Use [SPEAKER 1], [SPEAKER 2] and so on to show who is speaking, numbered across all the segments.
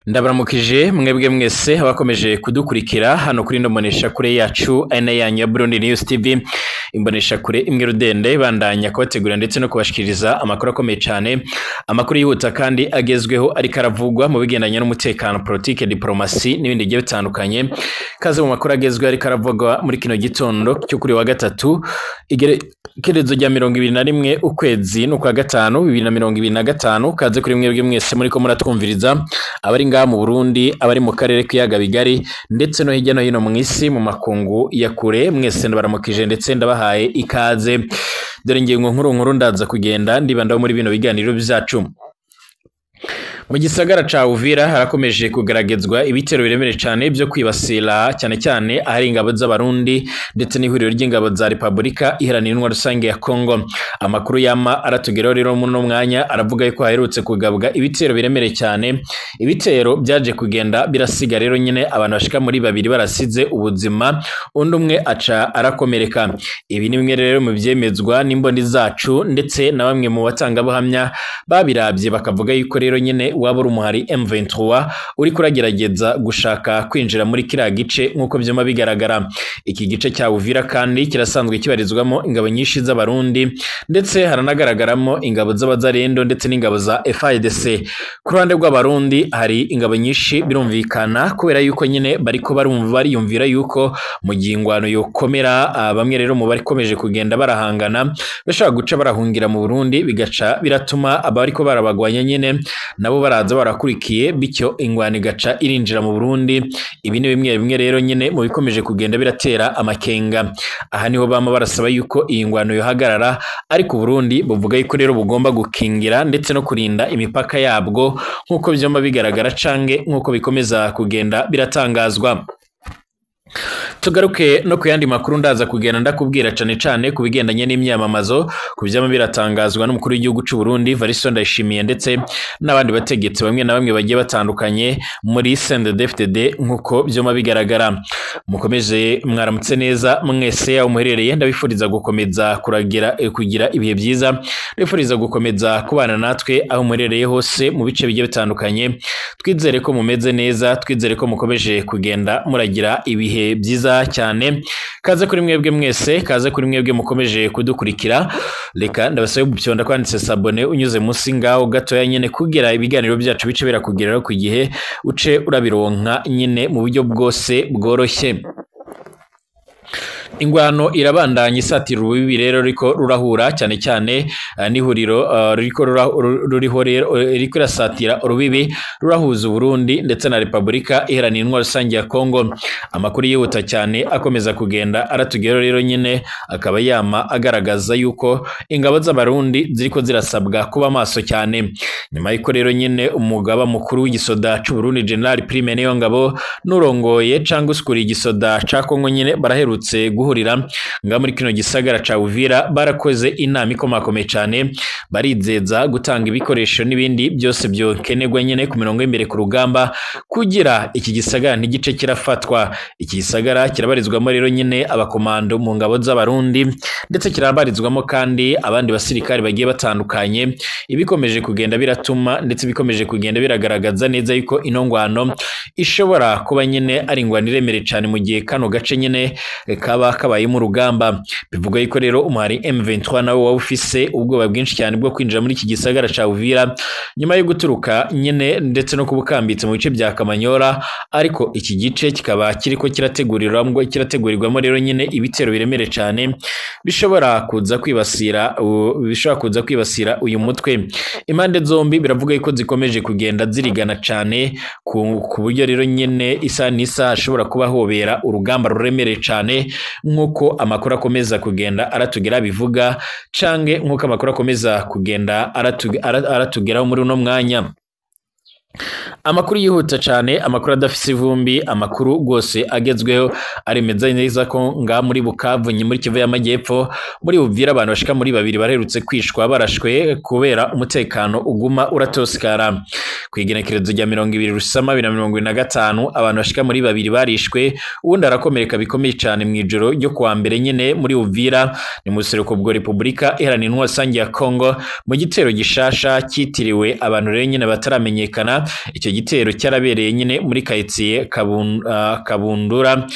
[SPEAKER 1] Ndabaramukije mwebwe mwese abakomeje kudukurikira hano kuri ndomonesha kure yacu ane yanyu ya Burundi News TV imbonesha kure imwe rudende bandanya kubategura ndetse no kubashikiriza amakuru akomeye cyane amakuru yihuta kandi agezweho ari karavugwa mu bigendanye n'umutekano politique diplomasi n'ibindi bigiye bitandukanye kaze mu makuru agezweho ari karavugwa muri kino gitondo cyo kuri wa gatatu igerekerezo rya 21 ukwezi no kwa gatanu 2025 kaze kuri mwebwe mwese muri ko muratwumviriza abari mu Burundi abari mu karere k'iyaga bigari ndetse no hirya no hino mu isi mu makungu ya kure mwese ndabaramukije ndetse ndabahaye ikaze dore ngingo nkuru ndaza kugenda ndibandaho muri bino biganiro byacu. Mu gisagara ca Uvira harakomeje kugaragezwa ibitero biremere cyane byo kwibasira cyane ahari ingabo z'abarundi ndetse n'ihuriro ry'ingabo za Republika Iharanira Intwaro Rusange ya Kongo. Amakuru yama aratugeraho rero mu no mwanya aravuga yuko haherutse kugabwa ibitero biremere cyane, ibitero byaje kugenda birasiga rero nyine abantu bashika muri babiri barasize ubuzima undi umwe aca arakomereka. Ibi ni bimwe rero mu byemezwa n'imboni zacu ndetse na bamwe mu batanga buhamya babirabye bakavuga yuko rero nyine waba umuhari M23 uri kuragerageza gushaka kwinjira muri kiriya gice nkuko byoma bigaragara. Iki gice cya Uvira kandi kirasanzwe kibarizwamo ingabo nyinshi z'abarundi ndetse haranagaragaramo ingabo z'abazarendo ndetse n'ingabo za FARDC. Ku ruhande rw'abarundi hari ingabo nyinshi birumvikana kubera yuko nyine bariko bariyumvira yuko mu gingwano yokomera bamwe rero mu bari komeje kugenda barahangana bashaka guca barahungira mu Burundi bigaca biratuma abariko barabagwanya nyine nabo baraza barakurikiye bityo ingwano igaca irinjira mu Burundi. Ibi ni bimwe rero nyine mu bikomeje kugenda biratera amakenga. Aha niho bama barasaba yuko iyi ngwano yohagarara ariko Burundi buvuga yuko rero bugomba gukingira ndetse no kurinda imipaka yabwo nkuko byoma bigaragara cange nkuko bikomeza kugenda biratangazwa. Tugaruke no kuyandi makuru ndaza kugenda ndakubwira cane ku bigendanye n'imyamamazo ku byama biratangazwa n'umukuru w'igihugu cy'u Burundi Variston Ndayishimiye ndetse n'abandi bategetsi bamwe na bamwe bagiye batandukanye muri CNDD-FDD nkuko byoma bigaragara. Mukomeze mwaramutse neza mwese aho muherereye ndabifuriza gukomeza kugira ibihe byiza, ndabifuriza gukomeza kubana natwe aho muherereye hose mu bice bigiye bitandukanye. Twizere ko mumeze neza, twizere ko mukomeje kugenda muragira ibihe byiza cyane. Kaze kuri mwebwe mwese, kaze kuri mwebwe mukomeje kudukurikira. Reka ndabasabe gupyonda kwanditse sabone unyuze munsi ngaho gatoya nyene kugira ibiganiro byacu bice birakugeraho ku gihe uce urabironka nyine mu buryo bwose bworoshye. Ingwano irabandanya isatira urubibi rero riko rurahura cyane n'ihuriro riko riko rasatira urubibi rurahuza Burundi ndetse na Republika Iharanira Intwaro Rusange ya Kongo. Amakuru yihuta cyane akomeza kugenda aratugeraho rero nyine akaba yama agaragaza yuko ingabo z'abarundi ziriko zirasabwa kuba maso cyane nyuma y'iko rero nyine umugaba mukuru w'igisoda cy'u Burundi General Prime Niyongabo nurongoye cangwa uskuri igisoda ca Kongo nyine baraherutse guhurira nga muri kino gisagara ca Uvira barakoze inama ikomakomeye cyane barizeza gutanga ibikoresho n'ibindi byose byokenerwa nyene ku mirongo y'imbere ku rugamba kugira iki gisagara ntigice kirafatwa. Iki gisagara kirabarizwamo rero nyine abakomando mu ngabo z'abarundi ndetse kirabarizwamo kandi abandi basirikare bagiye batandukanye. Ibikomeje kugenda biratuma ndetse bikomeje kugenda biragaragaza neza yuko ino ngwano ishobora kuba nyine ari ingwano iremere cyane mu gihe kano gace nyine kabaye mu rugamba. Bivuga yuko rero umuhari M23 nawe wawufise ubwoba bwinshi cyane bwo kwinjira muri iki gisagara ca Uvira nyuma yo guturuka nyine ndetse no kubukambitse mu bice bya Kamanyora, ariko iki gice kikaba kiriko kirategurirwamo rero nyine ibitero biremere cyane bishobora kuza kwibasira uyu mutwe. Impande zombi biravuga yuko zikomeje kugenda zirigana cyane ku buryo rero nyine isa n'isa ashobora kuba hobera urugamba ruremere cyane nkuko amakuru akomeza kugenda aratugera bivuga cange nkuko amakuru akomeza kugenda aratugeraho muri uno mwanya. Amakuru yihuta cyane, amakuru adafise ivumbi, amakuru gose agezweho aremeza neza ko nga muri Bukavu muri Kivu y'Amajyepfo muri Uvira abantu bashika muri babiri barherutse kwishwa barashwe kubera umutekano uguma uratoskara. Kwigenekerezo rya 20 Rusama 2025 abantu bashika muri babiri barishwe ubundi arakomereka bikomeye cyane mu ijoro ryo kuwa mbere nyene muri Uvira ni mu seruko bwa Republika Iharanira Intwaro Rusange ya Kongo mu gitero gishasha kitiriwe abantu rero nyene bataramenyekana Yigenga icyo gitero cyarabereye nyine muri quartier Kabundura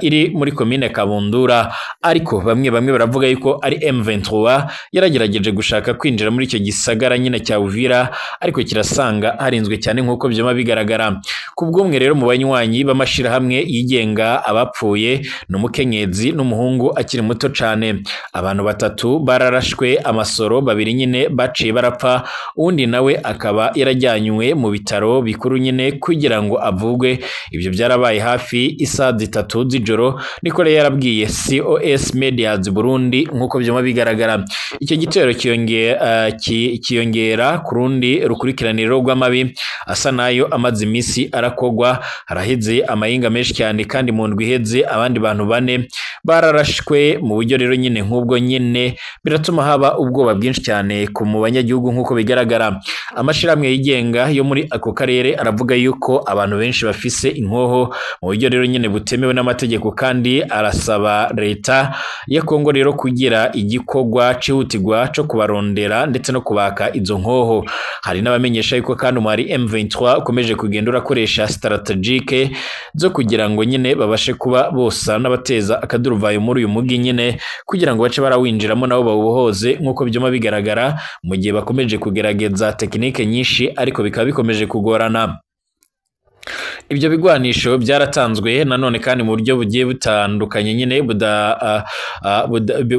[SPEAKER 1] iri muri commune Kabundura ariko bamwe baravuga yuko ari M23 yaragerageje gushaka kwinjira muri icyo gisagara nyine cya Uvira ariko kirasanga harinzwe cyane nkuko byoma bigaragara kubw'umwe rero mu banywanyi b'amashira hamwe yigenga abapfuye n'umukenyezi n'umuhungu akiri muto cyane abantu batatu bararashwe amasoro babiri nyine baciye barapfa undi nawe akaba yarajyanywe mu bitaro bikuru nyine kugira ngo avugwe ibyo byarabaye hafi isaha 3 z'ijoro niko rero yarabwiye COS Medias Burundi nkuko byoma bigaragara icyo gitero kiyongera ku rundi rukurikiraniro rw'amabi asa nayo amaze imisi arakogwa haraheze amayinga menshi cyane kandi mu ndwi iheze abandi bantu bane bararashwe mu buryo rero nyine nk'ubwo nyine biratuma haba ubwoba bwinshi cyane ku mu banyagihugu nkuko bigaragara amashiramwe yigenga yo muri ako karere aravuga yuko abantu benshi bafise inkoho mu buryo rero nyine butemewe n'amategeko kandi arasaba leta ya Kongo rero kugira igikogwa cihutirwa cyo kubarondera ndetse no kubaka izo nkoho hari n'abamenyesha yuko kandi umwari M23 ukomeje kugenda urakoresha strategique zo kugira ngo nyine babashe kuba bosa n'abateza akaduruvayo muri uyu mugi nyine kugira ngo bace barawinjiramo nabo bawuhoze nkuko byoma bigaragara mu gihe bakomeje kugerageza tekinike nyinshi ariko bikaba bikomeje kugorana ibyo bigwanisho byaratanzwe nanone kandi mu buryo bugiye butandukanye nyine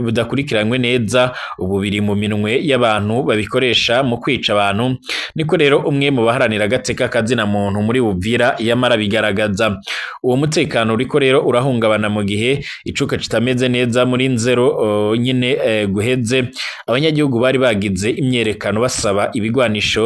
[SPEAKER 1] budakurikiranywe neza ubu biri mu minwe y'abantu babikoresha mu kwica abantu niko rero umwe mu baharanira agateka kazina muntu muri Uvira yamara bigaragaza uwo mutekano uriko rero urahungabana mu gihe icuka kitameze neza muri nzero nyine guheze abanyagihugu bari bagize imyerekano basaba ibigwanisho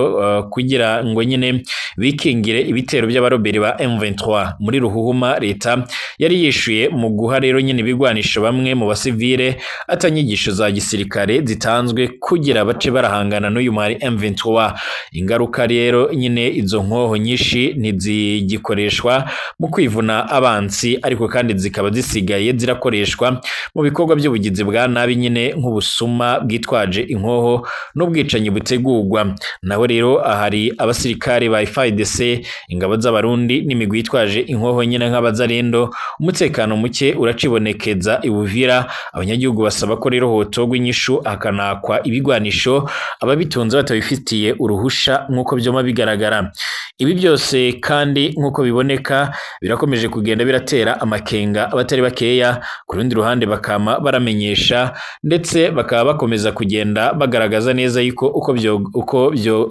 [SPEAKER 1] kugira ngo nyine bikingire ibitero by'abaroberi ba M23 muri Ruhuhuma leta yari yishuye mu guha rero nyine bigwanisho bamwe mu basivile atanyigisho za gisirikare zitanzwe kugira bace barahangana n'uyu mwari M23 ingaruka rero nyine izo nkoho nyinshi ntizigikoreshwa mu kwivuna abansi ariko kandi zikaba zisigaye zirakoreshwa mu bikorwa by'ubugizi bwa nabi nyine nk'ubusuma bwitwaje inkoho n'ubwicanyi butegurwa naho rero ahari abasirikare ba FARDC ingabo z'abarundi n'imigwi yitwaje inkoho nyine nk'abazarendo umutekano muke uracibonekeza ibuvira abanyagihugu basaba ko rero hotogwa inyishu akanakwa ibigwanisho ababitunze batabifitiye uruhusha nkuko byoma bigaragara ibi byose kandi nkuko biboneka birakomeje kugenda biratera amakenga abatari bakeya ku rundi ruhande bakama baramenyesha ndetse bakaba bakomeza kugenda bagaragaza neza yuko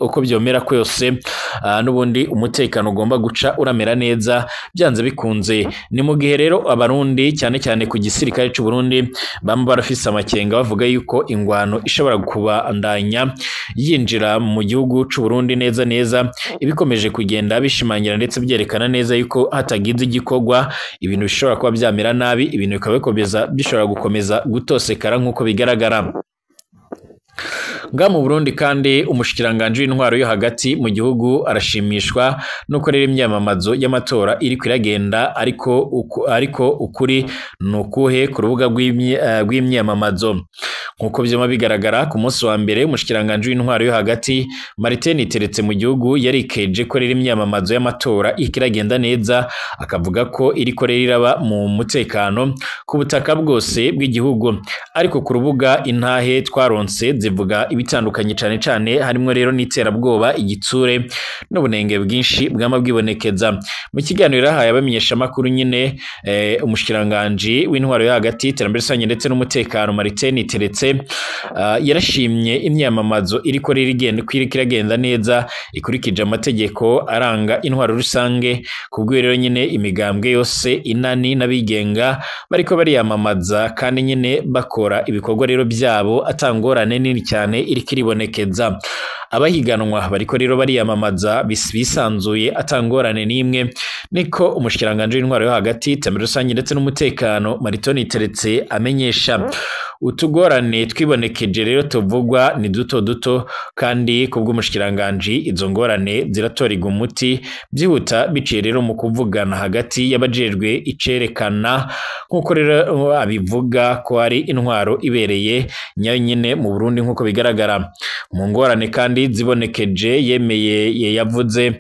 [SPEAKER 1] uko byomera kwose n'ubundi umutekano ugomba guca uramera neza byanze bikunze ni mu gihe rero abarundi cyane cyane ku gisirikare cy'u Burundi bamba barafise amakenga bavuga yuko ingwano ishobora kubandanya yinjira mu gihugu cy'u Burundi neza ibikomeje kugenda bishimangira ndetse byerekana neza yuko hatagize igikogwa ibintu bishobora kuba byamera nabi ibintu bishobora gukomeza gutosekara nkuko bigaragara mu Burundi kandi umushikiranganje w'intwaro yo hagati mu gihugu arashimishwa nuko rero imyamamazo y'amatora iri kwiragenda ariko ukuri nukuhe ku rubuga rw'imyamamazo nkuko byoma bigaragara ku munsi wa mbere umushikiranganje w'intwaro yo hagati Martin Iteretse mu gihugu yarikeje ko rero imyamamazo y'amatora ikiragenda neza akavuga ko iri ko rero iraba mu mutekano ku butaka bwose bw'igihugu ariko ku rubuga intahe twaronse zivuga ibitandukanye cyane harimo rero n'iterabwoba igitsure n'ubunenge bwinshi bwama bwibonekeza mu kiganiro haye abamenyesha makuru nyine umushikiranganje w'intwaro yo hagati iterambere rusange ndetse n'umutekano Martin Iteretse yarashimye imyamamazo iriko iragenda neza ikurikije amategeko aranga intwaro rusange kubwo rero nyine imigambwe yose inani n'abigenga bariko bariyamamaza kandi nyine bakora ibikorwa rero byabo atangorane nini cyane iriko iribonekeza abahiganwa bariko rero bariyamamaza bisanzuye atangorane n'imwe niko umushikiranganje w'intwaro yo hagati iterambere rusange ndetse n'umutekano Martin Iteretse amenyesha utugorane twibonekeje rero tuvugwa ni duto duto kandi kubw'umushikiranganje izo ngorane ziratorigwa umuti byihuta biciye rero mu kuvugana hagati y'abajejwe icerekana nkuko rero abivuga ko ari intwaro ibereye nyayo nyine mu Burundi nkuko bigaragara mu ngorane kandi zibonekeje yemeye yavuze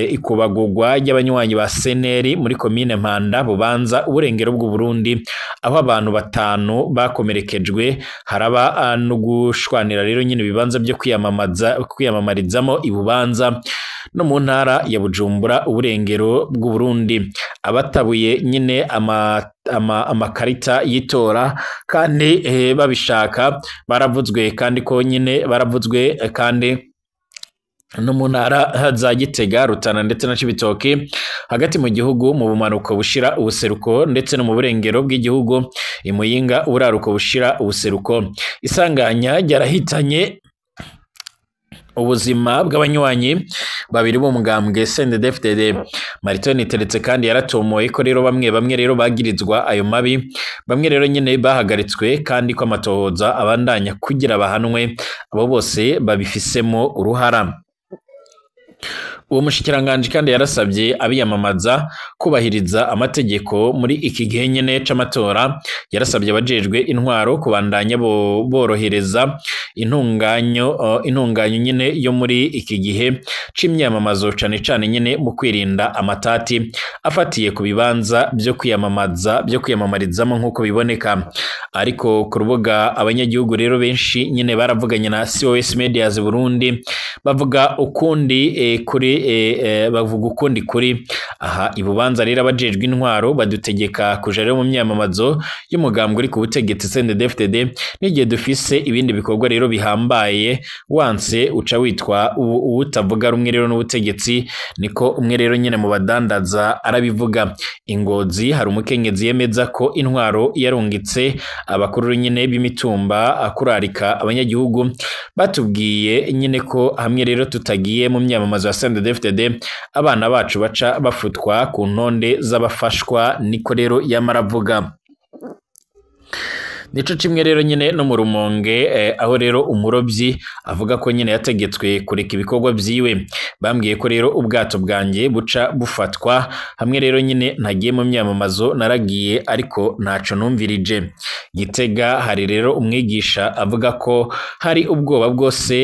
[SPEAKER 1] ikubagurwa y'abanywanyi ba seneri muri komine Mpanda Bubanza uburengero bw'u Burundi aho abantu batanu bakomerekejwe haraba no gushwanira rero nyine bibanza byo kwiyamamarizamo ibubanza no mu ntara ya Bujumbura uburengero bw'u Burundi abatabuye nyine amakarita yitora kandi babishaka baravuzwe kandi ko nyine baravuzwe kandi no mu ntara za Gitega Rutana ndetse na Cibitoke hagati mu gihugu mu bumanuko bushira ubuseruko ndetse no mu burengero bw'igihugu imuyinga uraruko bushira ubuseruko isanganya ryarahitanye ubuzima bw'abanywanyi babiri bo mugambwe CNDD-FDD. Mariton iteretse kandi yaratomoye ko rero bamwe rero bagirizwa ayo mabi bamwe rero nyene bahagaritswe kandi ko amatohoza abandanya kugira bahanwe abo bose babifisemo uruhara. Uwo mushikiranganje kandi yarasabye abiyamamaza kubahiriza amategeko muri iki gihe nyene c'amatora yarasabye abajejwe intwaro kubandanya borohereza intunganyo nyene yo muri iki gihe c'imyamamazo cane nyene mu kwirinda amatati afatiye ku bibanza byo kwiyamamarizamo nkuko biboneka. Ariko ku rubuga abanyagihugu rero benshi nyene baravuganye na COS Medias Burundi bavuga ukundi bavuga ukundi kuri aha ibubanza rero abajejwe intwaro badutegeka kuja rero mu myamamazo y'umugambwe uri ku butegetsi CNDD-FDD n'igihe dufise ibindi bikorwa rero bihambaye wanse uca witwa utavuga rumwe rero n'ubutegetsi niko umwe rero nyene mu badandaza arabivuga. Ingozi hari umukenyezi yemeza ko intwaro yarungitse abakuru nyene b'imitumba akurarika abanyagihugu batubwiye nyene ko hamwe rero tutagiye mu myamamazo ya CNDD-FDD abana bacu baca bafutwa ku ntonde z'abafashwa niko rero yamaravuga. Nico kimwe rero nyene no mu Rumonge aho rero umurovyi avuga ko nyene yategetswe kureka ibikorwa vyiwe bambwiye ko rero ubwato bwanje buca bufatwa hamwe rero nyene ntagiye mu myamamazo naragiye ariko ntaco numvirije. Gitega hari rero umwigisha avuga ko hari ubwoba bwose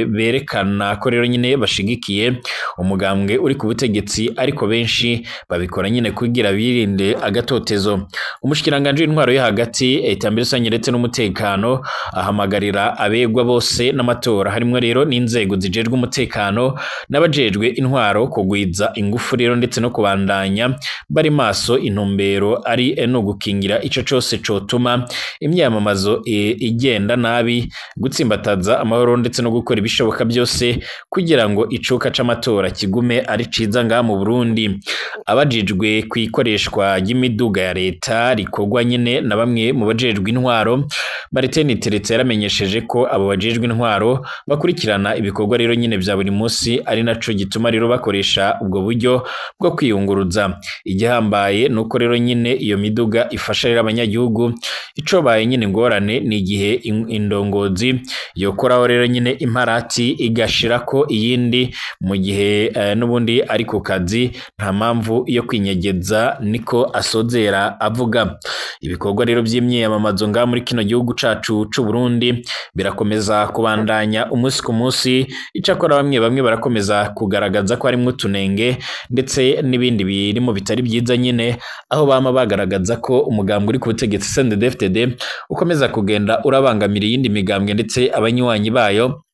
[SPEAKER 1] berekana ko rero nyene bashigikiye umugambwe uri ku butegetsi ariko benshi babikora nyene kugira birinde agatotezo. Umushikiranganje w'intwaro yo hagati itambiro ndetse n'umutekano ahamagarira abegwa bose n'amatora harimwe rero n'inzego zijejwe umutekano n'abajejwe intwaro kugwiza ingufu rero ndetse no kubandanya bari maso intumbero ari no gukingira ico cose cotuma imyamamazo igenda nabi gutsimbataza amahoro ndetse no gukora ibishoboka byose kugira ngo icuka c'amatora kigume ari ciza ngaha mu Burundi. Abajijwe kwikoreshwa y'imiduga ya leta rikogwa nyene na bamwe mu bajejwe intwaro Mariton iteretse yaramenyesheje ko abo bajejwe intwaro bakurikirana ibikorwa rero nyine bya buri munsi ari naco gituma rero bakoresha ubwo buryo bwo kwiyunguruza. Igihambaye nuko rero nyine iyo miduga ifasha rero abanyagihugu ico baye nyine ngorane ni igihe indongozi yokoraho rero nyine imparati igashirako iyindi mu gihe n'ubundi ari ku kazi nta mpamvu yo kwinyegeza niko asozera avuga. Ibikorwa rero by'imyiyamamazo nga muri kino gihugu cacu c'u Burundi birakomeza kubandanya umunsi ku munsi icakora bamwe barakomeza kugaragaza ko harimo utunenge ndetse n'ibindi birimo bitari byiza nyine aho bama bagaragaza ko umugambwe uri ku butegetsi CNDD-FDD ukomeza kugenda urabangamira iyindi migambwe ndetse abanywanyi bayo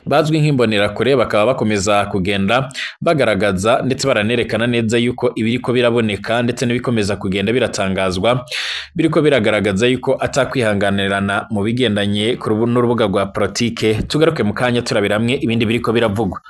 [SPEAKER 1] bazwi nk'imbonerakure bakaba bakomeza kugenda bagaragaza ndetse baranerekana neza yuko ibiriko biraboneka ndetse n'ibikomeza kugenda biratangazwa biriko biragaragaza yuko atakwihanganirana mu bigendanye ku n'urubuga rwa politike. Tugaruke mu kanya turabiramwe ibindi biriko biravugwa.